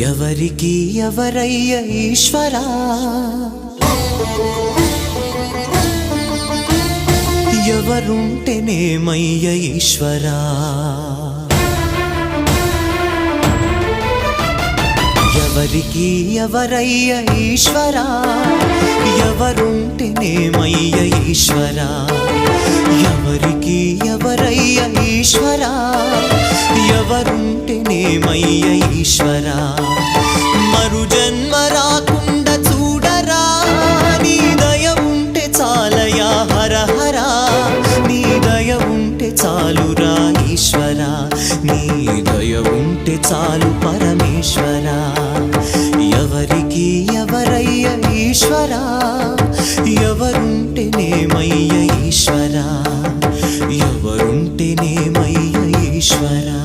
ఎవరికి ఎవరయ్య ఈశ్వరా, ఎవరుంటేనేమయ్య ఈశ్వరా, ఎవరికి ఎవరయ్య ఈశ్వరా, ఎవరుంటేనేమయ్య ఈశ్వరా, ఎవరికి ఎవరయ్య ఈశ్వరా, ఎవరుంటేనేమయ్య ఈశ్వరా. మరు జన్మ రాకుండా చూడరా, నీ దయ ఉంటే చాలయా హర హరా, నీ దయ ఉంటే చాలురా ఈశ్వరా, నీ దయ ఉంటే చాలు పరమేశ్వరా. ఎవరికి ఎవరయ్య ఈశ్వరా, ఎవరుంటేనేమయ్య ఈశ్వరా, ఎవరుంటేనేమయ్య ఈశ్వరా.